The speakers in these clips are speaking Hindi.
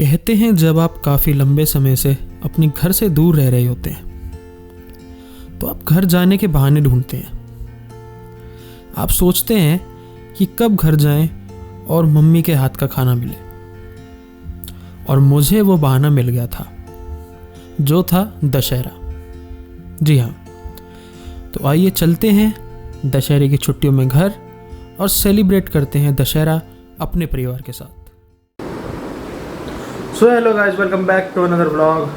कहते हैं जब आप काफ़ी लंबे समय से अपने घर से दूर रह रहे होते हैं तो आप घर जाने के बहाने ढूंढते हैं। आप सोचते हैं कि कब घर जाएं और मम्मी के हाथ का खाना मिले। और मुझे वो बहाना मिल गया था जो था दशहरा। जी हाँ, तो आइए चलते हैं दशहरे की छुट्टियों में घर और सेलिब्रेट करते हैं दशहरा अपने परिवार के साथ। So hello guys, welcome back to another vlog.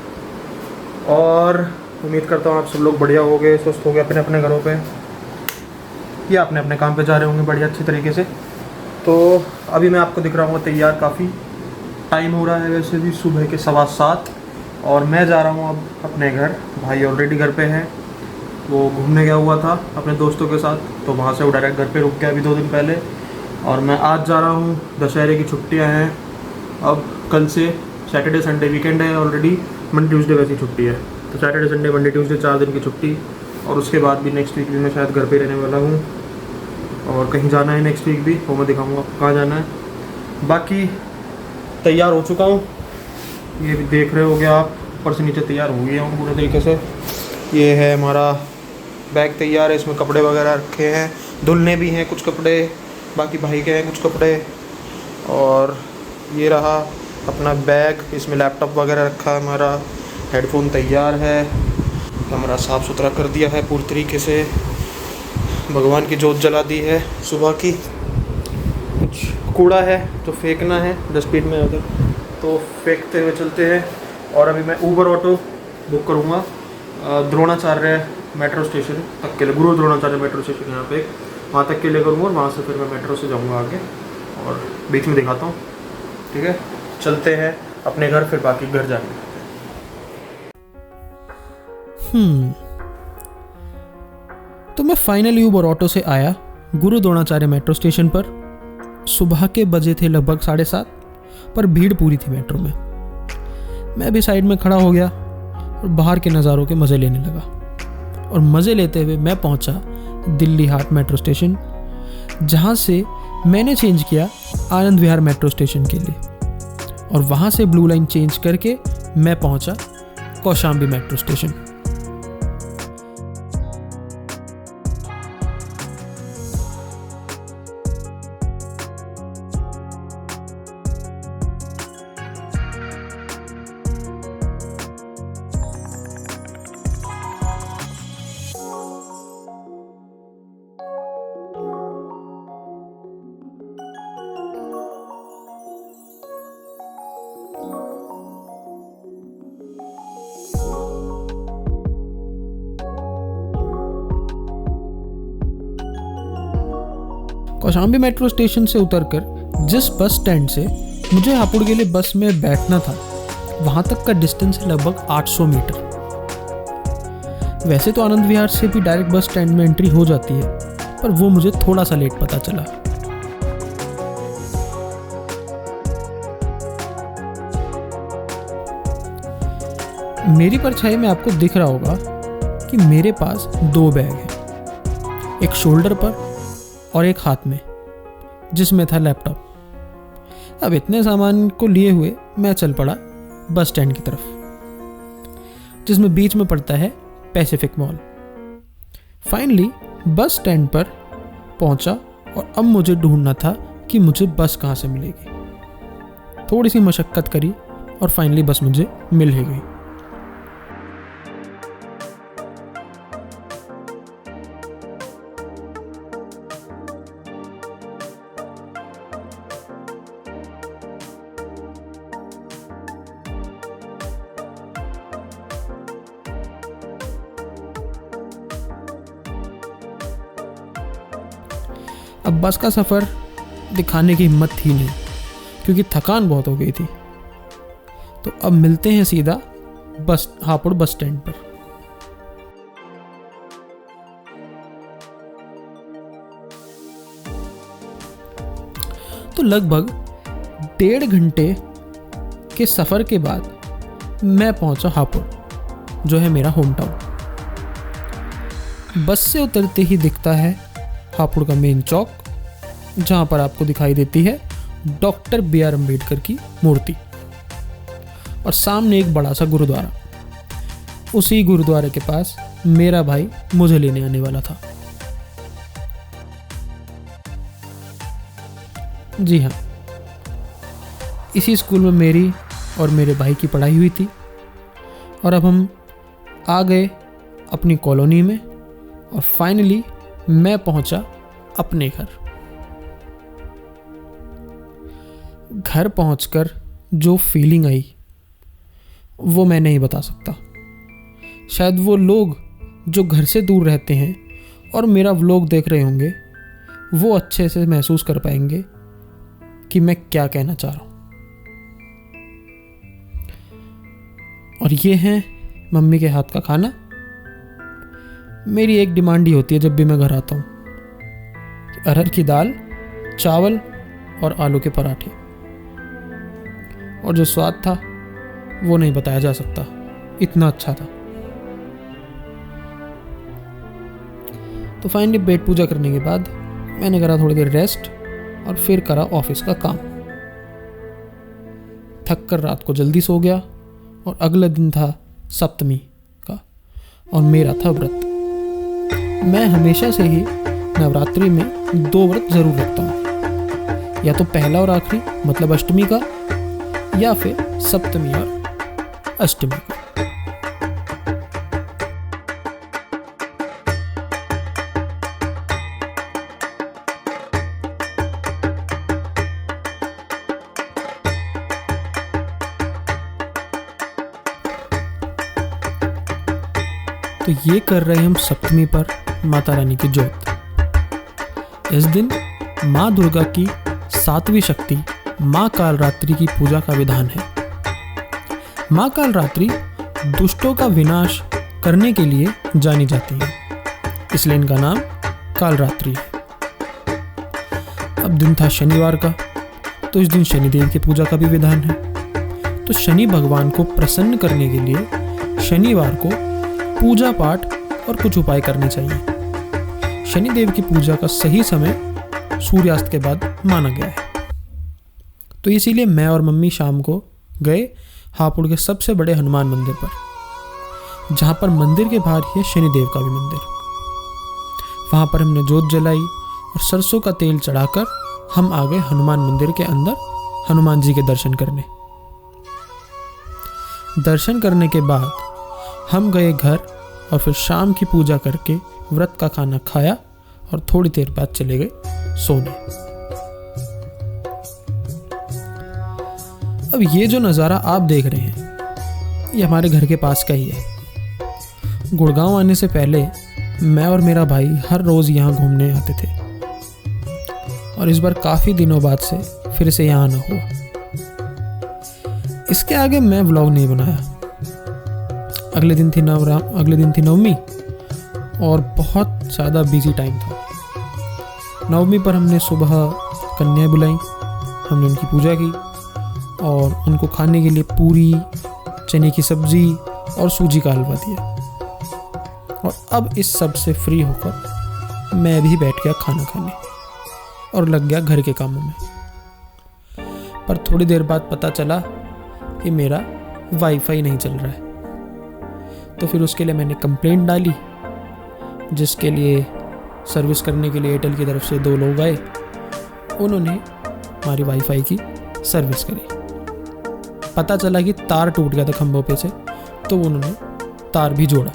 और उम्मीद करता हूँ आप सब लोग बढ़िया हो गए, स्वस्थ हो गए अपने अपने घरों पे या अपने अपने काम पे जा रहे होंगे बढ़िया अच्छी तरीके से। तो अभी मैं आपको दिख रहा हूँ तैयार, काफ़ी टाइम हो रहा है वैसे भी, सुबह के 7:15 और मैं जा रहा हूँ अब अपने घर। भाई ऑलरेडी घर पे हैं, वो घूमने गया हुआ था अपने दोस्तों के साथ, तो वहाँ से वो डायरेक्ट घर पे रुक गया अभी 2 दिन पहले। और मैं आज जा रहा हूँ, दशहरे की छुट्टियाँ हैं अब, कल से सैटरडे संडे वीकेंड है ऑलरेडी, मंडे ट्यूसडे वैसी छुट्टी है, तो सैटरडे संडे मंडे ट्यूसडे 4 दिन की छुट्टी। और उसके बाद भी नेक्स्ट वीक भी मैं शायद घर पे रहने वाला हूँ और कहीं जाना है नेक्स्ट वीक भी, वो मैं दिखाऊंगा कहाँ जाना है। बाकी तैयार हो चुका हूँ, ये भी देख रहे होगे आप, ऊपर से नीचे तैयार हो गया हूँ पूरे तरीके से। ये है हमारा बैग तैयार है, इसमें कपड़े वगैरह रखे हैं, धुलने भी हैं कुछ कपड़े, बाकी भाई के हैं कुछ कपड़े। और ये रहा अपना बैग, इसमें लैपटॉप वगैरह रखा है हमारा, हेडफोन तैयार है, कमरा साफ़ सुथरा कर दिया है पूरी तरीके से, भगवान की जोत जला दी है सुबह की। कुछ कूड़ा है जो फेंकना है डस्टबिन में उधर, तो फेंकते हुए चलते हैं। और अभी मैं ऊबर ऑटो बुक करूँगा द्रोणाचार्य मेट्रो स्टेशन तक के लिए, गुरु द्रोणाचार्य मेट्रो स्टेशन यहाँ पे, वहाँ तक के लिए करूँगा और वहाँ से फिर मैं मेट्रो से जाऊँगा आगे और बीच में दिखाता हूँ। ठीक है, चलते हैं अपने घर, फिर बाकी घर जाएंगे। तो मैं फाइनली ऊबर ऑटो से आया गुरु द्रोणाचार्य मेट्रो स्टेशन पर। सुबह के बजे थे लगभग 7:30, पर भीड़ पूरी थी मेट्रो में। मैं भी साइड में खड़ा हो गया और बाहर के नज़ारों के मज़े लेने लगा। और मज़े लेते हुए मैं पहुंचा दिल्ली हाट मेट्रो स्टेशन, जहां से मैंने चेंज किया आनंद विहार मेट्रो स्टेशन के लिए। और वहाँ से ब्लू लाइन चेंज करके मैं पहुँचा Kaushambi metro station. Kaushambi metro station से उतरकर जिस बस स्टैंड से मुझे हापुड़ के लिए बस में बैठना था, वहाँ तक का डिस्टेंस है लगभग 800 मीटर। वैसे तो आनंद विहार से भी डायरेक्ट बस स्टैंड में एंट्री हो जाती है, पर वो मुझे थोड़ा सा लेट पता चला। मेरी परछाई में आपको दिख रहा होगा कि मेरे पास 2 बैग हैं, एक शोल्डर पर और एक हाथ में, जिसमें था लैपटॉप। अब इतने सामान को लिए हुए मैं चल पड़ा बस स्टैंड की तरफ, जिसमें बीच में पड़ता है Pacific mall. Finally bus stand पर पहुंचा और अब मुझे ढूंढना था कि मुझे बस कहाँ से मिलेगी। थोड़ी सी मशक्क़त करी और फाइनली बस मुझे मिल ही गई। अब बस का सफ़र दिखाने की हिम्मत थी नहीं, क्योंकि थकान बहुत हो गई थी। तो अब मिलते हैं सीधा हापुड़ बस स्टैंड पर। तो लगभग 1.5 घंटे के सफ़र के बाद मैं पहुंचा हापुड़, जो है मेरा होम टाउन। बस से उतरते ही दिखता है हापुड़ का मेन चौक, जहाँ पर आपको दिखाई देती है डॉक्टर बी आर अम्बेडकर की मूर्ति। और सामने एक बड़ा सा गुरुद्वारा। उसी गुरुद्वारे के पास मेरा भाई मुझे लेने आने वाला था। जी हाँ, इसी स्कूल में मेरी और मेरे भाई की पढ़ाई हुई थी। और अब हम आ गए अपनी कॉलोनी में और फाइनली मैं पहुंचा अपने घर पहुंचकर जो फीलिंग आई वो मैं नहीं बता सकता। शायद वो लोग जो घर से दूर रहते हैं और मेरा व्लॉग देख रहे होंगे वो अच्छे से महसूस कर पाएंगे कि मैं क्या कहना चाह रहा हूँ। और ये है मम्मी के हाथ का खाना। मेरी एक डिमांड ही होती है जब भी मैं घर आता हूँ, अरहर की दाल, चावल और आलू के पराठे। और जो स्वाद था वो नहीं बताया जा सकता, इतना अच्छा था। तो फाइनली पेट पूजा करने के बाद मैंने करा थोड़ी देर रेस्ट और फिर करा ऑफिस का काम। थक कर रात को जल्दी सो गया और अगला दिन था सप्तमी का और मेरा था व्रत। मैं हमेशा से ही नवरात्रि में 2 व्रत जरूर रखता हूँ, या तो पहला और आखिरी मतलब अष्टमी का, या फिर सप्तमी और अष्टमी का। तो ये कर रहे हैं हम सप्तमी पर माता रानी की जोत। इस दिन माँ दुर्गा की 7वीं शक्ति माँ कालरात्रि की पूजा का विधान है। माँ कालरात्रि दुष्टों का विनाश करने के लिए जानी जाती है, इसलिए इनका नाम कालरात्रि है। अब दिन था शनिवार का, तो इस दिन शनिदेव की पूजा का भी विधान है। तो शनि भगवान को प्रसन्न करने के लिए शनिवार को पूजा पाठ और कुछ उपाय करने चाहिए। शनिदेव की पूजा का सही समय सूर्यास्त के बाद माना गया है। तो इसीलिए मैं और मम्मी शाम को गए हापुड़ के सबसे बड़े हनुमान मंदिर पर, जहाँ पर मंदिर के बाहर ही है शनिदेव का भी मंदिर। वहाँ पर हमने जोत जलाई और सरसों का तेल चढ़ाकर हम आ गए हनुमान मंदिर के अंदर हनुमान जी के दर्शन करने। दर्शन करने के बाद हम गए घर और फिर शाम की पूजा करके व्रत का खाना खाया और थोड़ी देर बाद चले गए सोने। अब ये जो नज़ारा आप देख रहे हैं ये हमारे घर के पास का ही है। गुड़गांव आने से पहले मैं और मेरा भाई हर रोज़ यहाँ घूमने आते थे और इस बार काफ़ी दिनों बाद से फिर से यहाँ आना हुआ। इसके आगे मैं व्लॉग नहीं बनाया। अगले दिन थी नवमी और बहुत ज़्यादा बिजी टाइम था। नवमी पर हमने सुबह कन्याएं बुलाई, हमने उनकी पूजा की और उनको खाने के लिए पूरी, चने की सब्जी और सूजी का हलवा दिया। और अब इस सब से फ्री होकर मैं भी बैठ गया खाना खाने और लग गया घर के कामों में। पर थोड़ी देर बाद पता चला कि मेरा वाईफाई नहीं चल रहा है। तो फिर उसके लिए मैंने कंप्लेंट डाली, जिसके लिए सर्विस करने के लिए एयरटेल की तरफ से 2 लोग आए। उन्होंने हमारी वाईफाई की सर्विस करी। पता चला कि तार टूट गया था खंभों पे से, तो उन्होंने तार भी जोड़ा।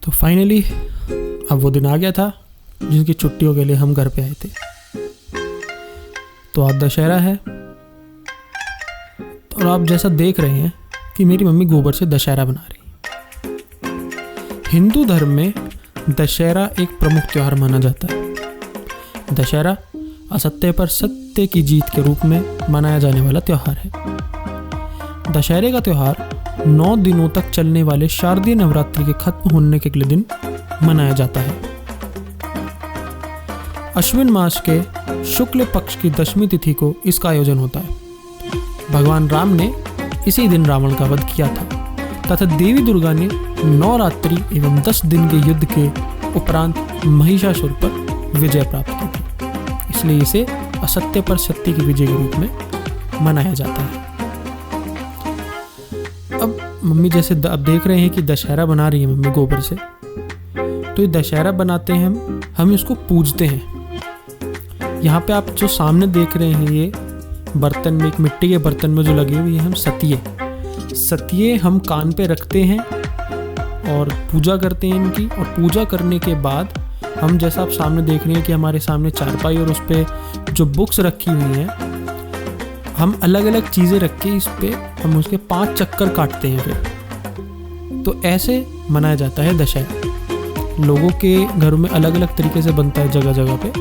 तो फाइनली अब वो दिन आ गया था जिनकी छुट्टियों के लिए हम घर पे आए थे। तो आज दशहरा है और आप जैसा देख रहे हैं कि मेरी मम्मी गोबर से दशहरा बना रही है। हिंदू धर्म में दशहरा एक प्रमुख त्यौहार माना जाता है। दशहरा असत्य पर सत्य की जीत के रूप में मनाया जाने वाला त्यौहार है। दशहरे का त्यौहार 9 दिनों तक चलने वाले शारदीय नवरात्रि के खत्म होने के अगले दिन मनाया जाता है। अश्विन मास के शुक्ल पक्ष की दशमी तिथि को इसका आयोजन होता है। भगवान राम ने इसी दिन रावण का वध किया था तथा देवी दुर्गा ने 9 रात्रि एवं 10 दिन के युद्ध के उपरांत महिषासुर पर विजय प्राप्त की थी, इसलिए इसे असत्य पर सत्य की विजय के रूप में मनाया जाता है। अब मम्मी जैसे अब देख रहे हैं कि दशहरा बना रही है मम्मी गोबर से, तो ये दशहरा बनाते हैं हम इसको पूजते हैं। यहाँ पे आप जो सामने देख रहे हैं ये बर्तन में, एक मिट्टी के बर्तन में जो लगे हुए हैं हम सतिये हम कान पे रखते हैं और पूजा करते हैं इनकी। और पूजा करने के बाद हम जैसा आप सामने देख रहे हैं कि हमारे सामने चारपाई और उस पर जो बुक्स रखी हुई हैं, हम अलग अलग चीज़ें रख के इस पे हम उसके 5 चक्कर काटते हैं फिर। तो ऐसे मनाया जाता है दशहरा। लोगों के घरों में अलग अलग तरीके से बनता है जगह जगह पे,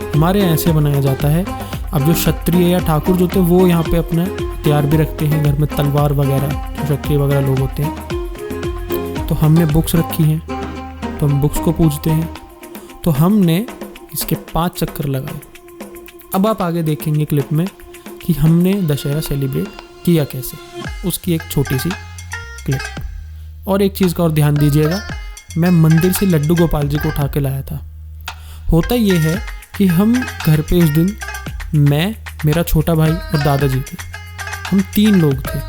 हमारे यहाँ ऐसे बनाया जाता है। अब जो क्षत्रिय या ठाकुर जो होते हैं वो यहाँ पे अपने हथियार भी रखते हैं घर में, तलवार वगैरह, जो क्षत्रिय वगैरह लोग होते हैं। तो हमने बुक्स रखी हैं तो हम बुक्स को पूजते हैं। तो हमने इसके 5 चक्कर लगाए। अब आप आगे देखेंगे क्लिप में कि हमने दशहरा सेलिब्रेट किया कैसे, उसकी एक छोटी सी क्लिप। और एक चीज़ का और ध्यान दीजिएगा, मैं मंदिर से लड्डू गोपाल जी को उठा के लाया था। होता ये है कि हम घर पे उस दिन मैं, मेरा छोटा भाई और दादाजी थे। हम 3 लोग थे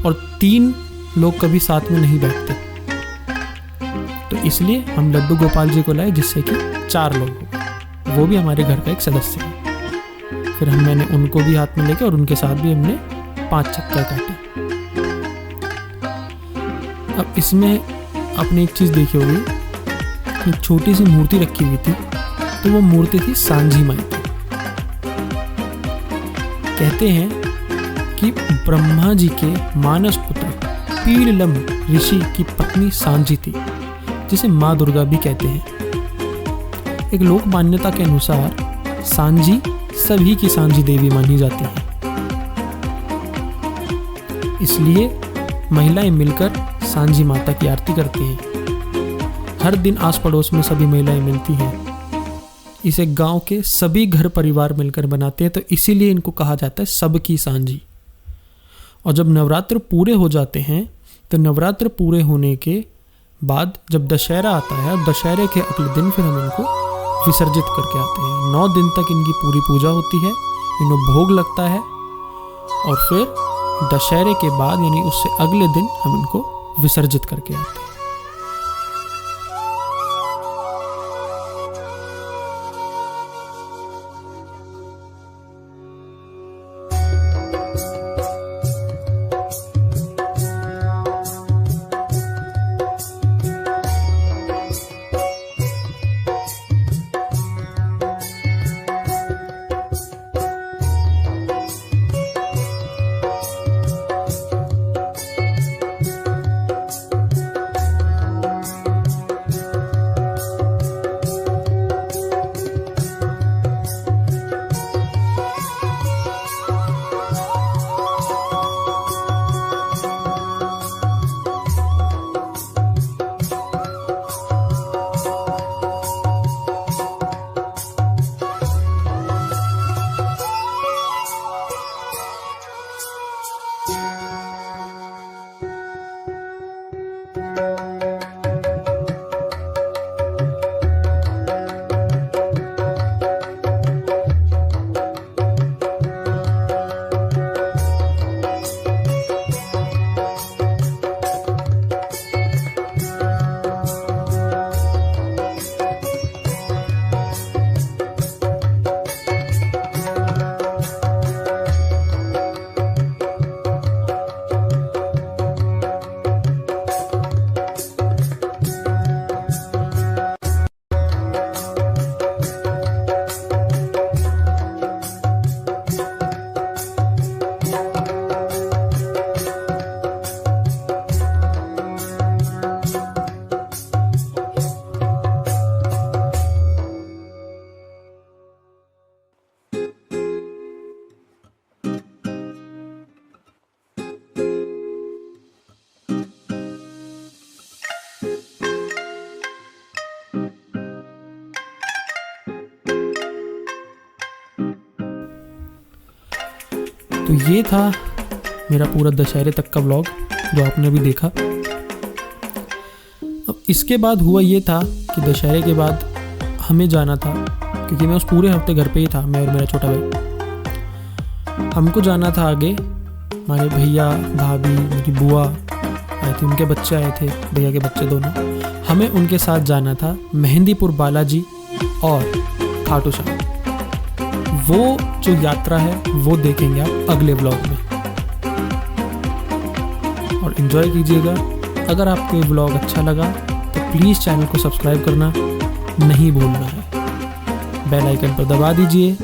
और 3 लोग कभी साथ में नहीं बैठते, तो इसलिए हम लड्डू गोपाल जी को लाए जिससे कि 4 लोग हो गए, वो भी हमारे घर का एक सदस्य है। फिर मैंने उनको भी हाथ में लेके और उनके साथ भी हमने 5 चक्कर काटे। अब इसमें आपने एक चीज़ देखी होगी, एक छोटी सी मूर्ति रखी हुई थी, तो वो मूर्ति थी सांझी माई की। कहते हैं कि ब्रह्मा जी के मानस पुत्र पीलम ऋषि की पत्नी सांझी थी, जिसे माँ दुर्गा भी कहते हैं। एक लोक मान्यता के अनुसार सांझी सभी की सांझी देवी मानी जाती है, इसलिए महिलाएं मिलकर सांझी माता की आरती करती हैं। हर दिन आस पड़ोस में सभी महिलाएं मिलती हैं। इसे गांव के सभी घर परिवार मिलकर बनाते हैं, तो इसीलिए इनको कहा जाता है सबकी सांझी। और जब नवरात्र पूरे हो जाते हैं, तो नवरात्र पूरे होने के बाद जब दशहरा आता है, दशहरे के अगले दिन फिर हम इनको विसर्जित करके आते हैं। 9 दिन तक इनकी पूरी पूजा होती है, इन्हें भोग लगता है, और फिर दशहरे के बाद यानी उससे अगले दिन हम इनको विसर्जित करके आते हैं। तो ये था मेरा पूरा दशहरे तक का व्लॉग जो आपने अभी देखा। अब इसके बाद हुआ ये था कि दशहरे के बाद हमें जाना था क्योंकि मैं उस पूरे हफ्ते घर पे ही था, मैं और मेरा छोटा भाई। हमको जाना था आगे, हमारे भैया भाभी मेरी बुआ आई थी, उनके बच्चे आए थे, भैया के बच्चे दोनों। हमें उनके साथ जाना था मेहंदीपुर बालाजी और खाटू श्याम। वो जो यात्रा है वो देखेंगे आप अगले व्लॉग में, और इन्जॉय कीजिएगा। अगर आपको ये व्लॉग अच्छा लगा तो प्लीज़ चैनल को सब्सक्राइब करना नहीं भूलना है। बेल आइकन पर दबा दीजिए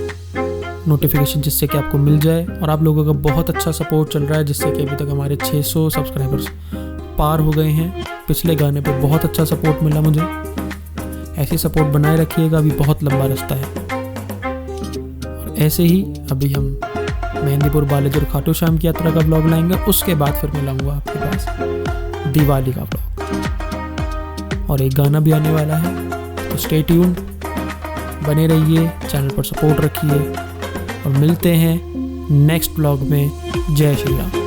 नोटिफिकेशन, जिससे कि आपको मिल जाए। और आप लोगों का बहुत अच्छा सपोर्ट चल रहा है, जिससे कि अभी तक हमारे 600 सब्सक्राइबर्स पार हो गए हैं। पिछले गाने पे बहुत अच्छा सपोर्ट मिला मुझे, ऐसे सपोर्ट बनाए रखिएगा, अभी बहुत लंबा रास्ता है। और ऐसे ही अभी हम मेहंदीपुर बालाजी और खाटू श्याम की यात्रा का ब्लॉग लाएंगे, उसके बाद फिर मिलाऊंगा आपके पास दिवाली का ब्लॉग, और एक गाना भी आने वाला है। तो स्टे ट्यून्ड, बने रहिए, चैनल पर सपोर्ट रखिए, और मिलते हैं नेक्स्ट ब्लॉग में। जय श्री राम।